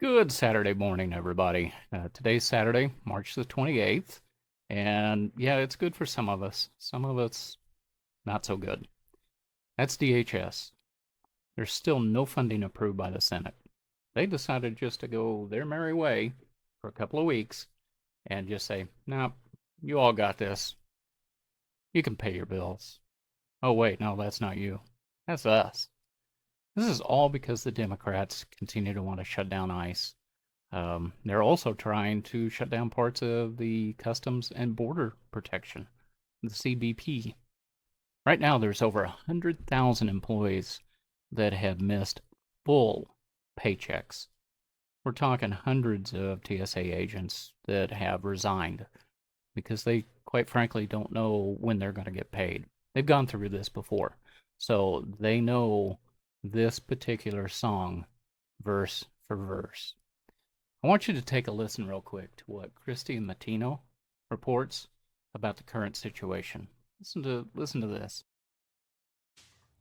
Good Saturday morning, everybody. Today's Saturday, March the 28th. And yeah, it's good for some of us. Some of us, not so good. That's DHS. There's still no funding approved by the Senate. They decided just to go their merry way for a couple of weeks and just say, no, you all got this. You can pay your bills. Oh, wait, no, that's not you. That's us. This is all because the Democrats continue to want to shut down ICE. They're also trying to shut down parts of the Customs and Border Protection, the CBP. Right now, there's over 100,000 employees that have missed full paychecks. We're talking hundreds of TSA agents that have resigned because they, quite frankly, don't know when they're going to get paid. They've gone through this before, so they know this particular song verse for verse. I want you to take a listen real quick to what Christy Matino reports about the current situation. Listen to this.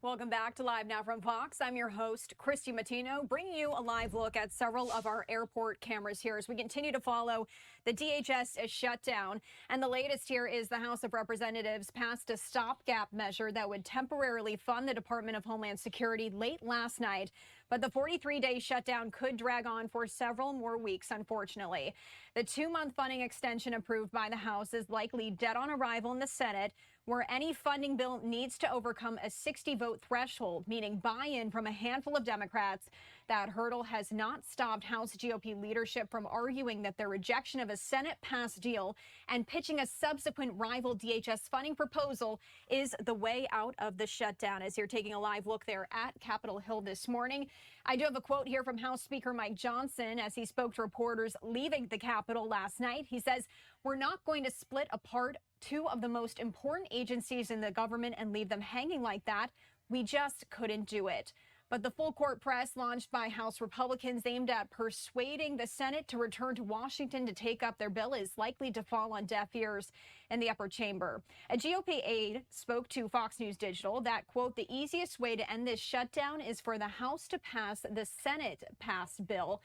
Welcome back to Live Now from Fox. I'm your host, Christy Matino, bringing you a live look at several of our airport cameras here as we continue to follow the DHS shutdown. And the latest here is the House of Representatives passed a stopgap measure that would temporarily fund the Department of Homeland Security late last night. But the 43-day shutdown could drag on for several more weeks, unfortunately. The 2-month funding extension approved by the House is likely dead on arrival in the Senate, where any funding bill needs to overcome a 60-vote threshold, meaning buy-in from a handful of Democrats. That hurdle has not stopped House GOP leadership from arguing that their rejection of a Senate-passed deal and pitching a subsequent rival DHS funding proposal is the way out of the shutdown. As you're taking a live look there at Capitol Hill this morning, I do have a quote here from House Speaker Mike Johnson as he spoke to reporters leaving the Capitol last night. He says, "We're not going to split apart two of the most important agencies in the government and leave them hanging like that. We just couldn't do it." But the full court press launched by House Republicans aimed at persuading the Senate to return to Washington to take up their bill is likely to fall on deaf ears in the upper chamber. A GOP aide spoke to Fox News Digital that, quote, "The easiest way to end this shutdown is for the House to pass the Senate-passed bill."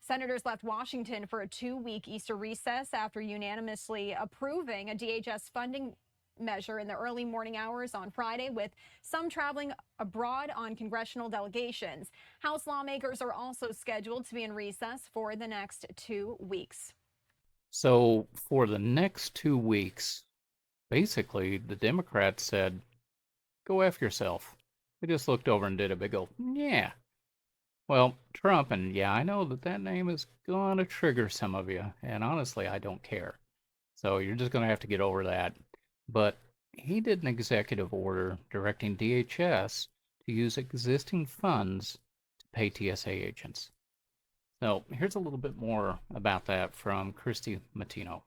Senators left Washington for a 2-week Easter recess after unanimously approving a DHS funding measure in the early morning hours on Friday, with some traveling abroad on congressional delegations. House lawmakers are also scheduled to be in recess for the next 2 weeks. So, for the next 2 weeks, basically, the Democrats said, go F yourself. They just looked over and did a big old, yeah. Well, Trump, and yeah, I know that name is going to trigger some of you, and honestly, I don't care. So you're just going to have to get over that. But he did an executive order directing DHS to use existing funds to pay TSA agents. So here's a little bit more about that from Christy Matino.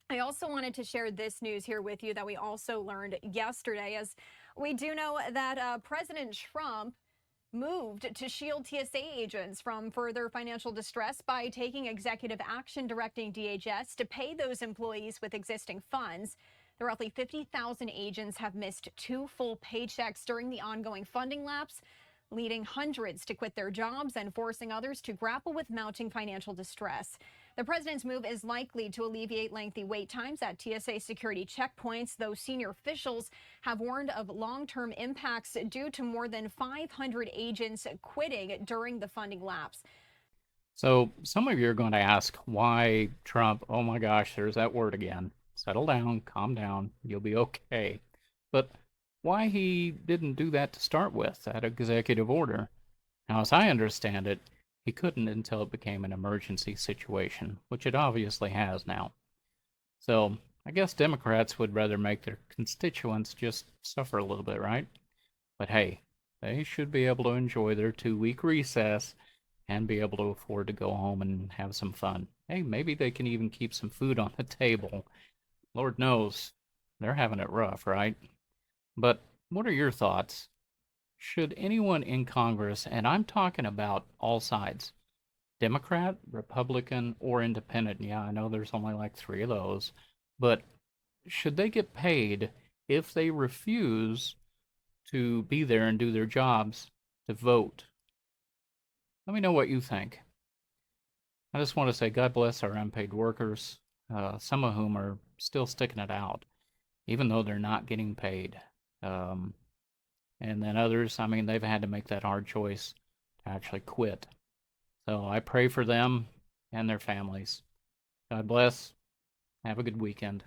I also wanted to share this news here with you that we also learned yesterday, as we do know that President Trump moved to shield TSA agents from further financial distress by taking executive action directing DHS to pay those employees with existing funds. The roughly 50,000 agents have missed 2 full paychecks during the ongoing funding lapse, leading hundreds to quit their jobs and forcing others to grapple with mounting financial distress. The president's move is likely to alleviate lengthy wait times at TSA security checkpoints, though senior officials have warned of long-term impacts due to more than 500 agents quitting during the funding lapse. So some of you are going to ask why Trump, oh my gosh, there's that word again. Settle down, calm down, you'll be okay. But why he didn't do that to start with, that executive order. Now, as I understand it, he couldn't until it became an emergency situation, which it obviously has now. So I guess Democrats would rather make their constituents just suffer a little bit, right? But hey, they should be able to enjoy their 2 week recess and be able to afford to go home and have some fun. Hey, maybe they can even keep some food on the table. Lord knows they're having it rough, right? But what are your thoughts? Should anyone in Congress, and I'm talking about all sides, Democrat, Republican, or Independent, yeah, I know there's only like 3 of those, but should they get paid if they refuse to be there and do their jobs to vote? Let me know what you think. I just want to say God bless our unpaid workers, some of whom are still sticking it out, even though they're not getting paid. Um, and then others, I mean, they've had to make that hard choice to actually quit. So I pray for them and their families. God bless. Have a good weekend.